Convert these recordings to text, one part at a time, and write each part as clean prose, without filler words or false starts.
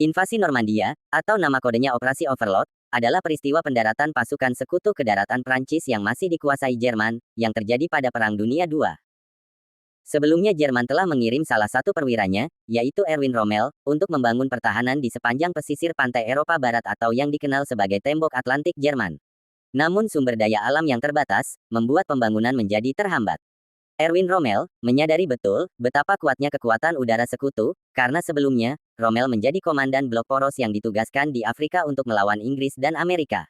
Invasi Normandia, atau nama kodenya Operasi Overlord, adalah peristiwa pendaratan pasukan sekutu ke daratan Prancis yang masih dikuasai Jerman, yang terjadi pada Perang Dunia II. Sebelumnya Jerman telah mengirim salah satu perwiranya, yaitu Erwin Rommel, untuk membangun pertahanan di sepanjang pesisir pantai Eropa Barat atau yang dikenal sebagai Tembok Atlantik Jerman. Namun sumber daya alam yang terbatas, membuat pembangunan menjadi terhambat. Erwin Rommel menyadari betul betapa kuatnya kekuatan udara sekutu, karena sebelumnya, Rommel menjadi komandan blok poros yang ditugaskan di Afrika untuk melawan Inggris dan Amerika.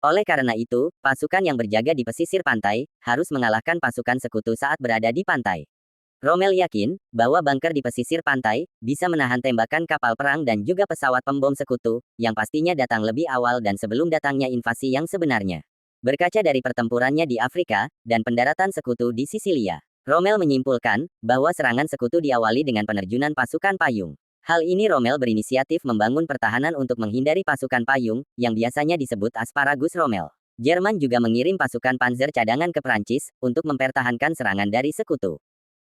Oleh karena itu, pasukan yang berjaga di pesisir pantai, harus mengalahkan pasukan sekutu saat berada di pantai. Rommel yakin, bahwa bunker di pesisir pantai, bisa menahan tembakan kapal perang dan juga pesawat pembom sekutu, yang pastinya datang lebih awal dan sebelum datangnya invasi yang sebenarnya. Berkaca dari pertempurannya di Afrika, dan pendaratan sekutu di Sisilia, Rommel menyimpulkan, bahwa serangan sekutu diawali dengan penerjunan pasukan payung. Hal ini Rommel berinisiatif membangun pertahanan untuk menghindari pasukan payung, yang biasanya disebut Asparagus Rommel. Jerman juga mengirim pasukan panzer cadangan ke Prancis, untuk mempertahankan serangan dari sekutu.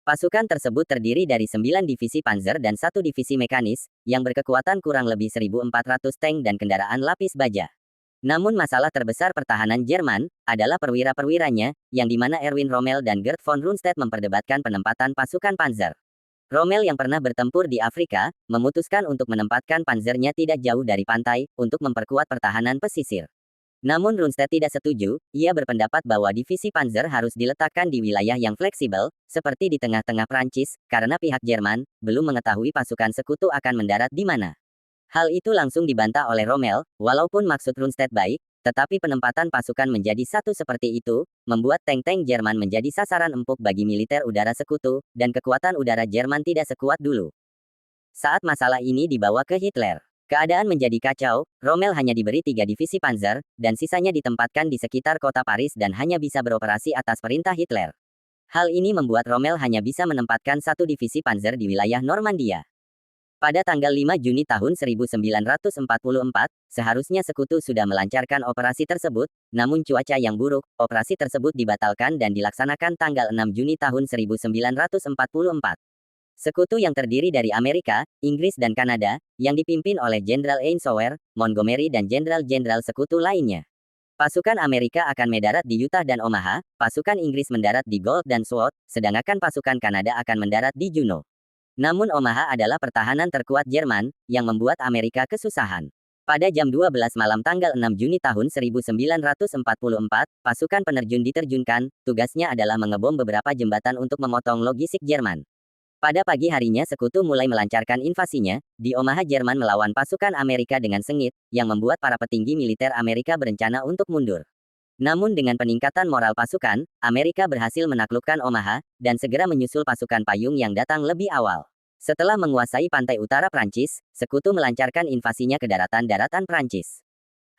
Pasukan tersebut terdiri dari 9 divisi panzer dan 1 divisi mekanis, yang berkekuatan kurang lebih 1.400 tank dan kendaraan lapis baja. Namun masalah terbesar pertahanan Jerman, adalah perwira-perwiranya, yang dimana Erwin Rommel dan Gerd von Rundstedt memperdebatkan penempatan pasukan panzer. Rommel yang pernah bertempur di Afrika, memutuskan untuk menempatkan panzernya tidak jauh dari pantai, untuk memperkuat pertahanan pesisir. Namun Rundstedt tidak setuju, ia berpendapat bahwa divisi panzer harus diletakkan di wilayah yang fleksibel, seperti di tengah-tengah Prancis, karena pihak Jerman, belum mengetahui pasukan sekutu akan mendarat di mana. Hal itu langsung dibantah oleh Rommel, walaupun maksud Rundstedt baik, tetapi penempatan pasukan menjadi satu seperti itu, membuat tank-tank Jerman menjadi sasaran empuk bagi militer udara sekutu, dan kekuatan udara Jerman tidak sekuat dulu. Saat masalah ini dibawa ke Hitler, keadaan menjadi kacau, Rommel hanya diberi 3 divisi panzer, dan sisanya ditempatkan di sekitar kota Paris dan hanya bisa beroperasi atas perintah Hitler. Hal ini membuat Rommel hanya bisa menempatkan 1 divisi panzer di wilayah Normandia. Pada tanggal 5 Juni tahun 1944, seharusnya sekutu sudah melancarkan operasi tersebut, namun cuaca yang buruk, operasi tersebut dibatalkan dan dilaksanakan tanggal 6 Juni tahun 1944. Sekutu yang terdiri dari Amerika, Inggris dan Kanada, yang dipimpin oleh Jenderal Eisenhower, Montgomery dan jenderal-jenderal sekutu lainnya. Pasukan Amerika akan mendarat di Utah dan Omaha, pasukan Inggris mendarat di Gold dan Sword, sedangkan pasukan Kanada akan mendarat di Juneau. Namun Omaha adalah pertahanan terkuat Jerman, yang membuat Amerika kesusahan. Pada jam 12 malam tanggal 6 Juni tahun 1944, pasukan penerjun diterjunkan, tugasnya adalah mengebom beberapa jembatan untuk memotong logistik Jerman. Pada pagi harinya sekutu mulai melancarkan invasinya, di Omaha Jerman melawan pasukan Amerika dengan sengit, yang membuat para petinggi militer Amerika berencana untuk mundur. Namun dengan peningkatan moral pasukan, Amerika berhasil menaklukkan Omaha, dan segera menyusul pasukan payung yang datang lebih awal. Setelah menguasai pantai utara Prancis, sekutu melancarkan invasinya ke daratan-daratan Prancis.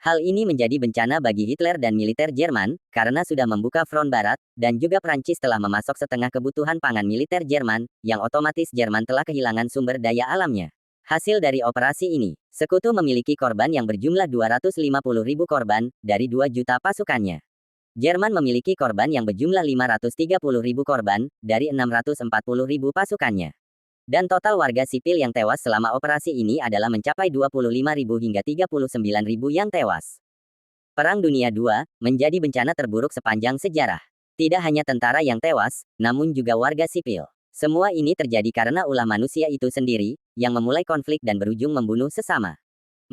Hal ini menjadi bencana bagi Hitler dan militer Jerman, karena sudah membuka front barat, dan juga Prancis telah memasok setengah kebutuhan pangan militer Jerman, yang otomatis Jerman telah kehilangan sumber daya alamnya. Hasil dari operasi ini, sekutu memiliki korban yang berjumlah 250.000 korban, dari 2 juta pasukannya. Jerman memiliki korban yang berjumlah 530.000 korban, dari 640.000 pasukannya. Dan total warga sipil yang tewas selama operasi ini adalah mencapai 25.000 hingga 39.000 yang tewas. Perang Dunia II, menjadi bencana terburuk sepanjang sejarah. Tidak hanya tentara yang tewas, namun juga warga sipil. Semua ini terjadi karena ulah manusia itu sendiri, yang memulai konflik dan berujung membunuh sesama.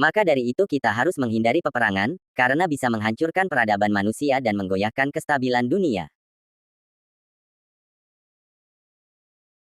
Maka dari itu kita harus menghindari peperangan, karena bisa menghancurkan peradaban manusia dan menggoyahkan kestabilan dunia.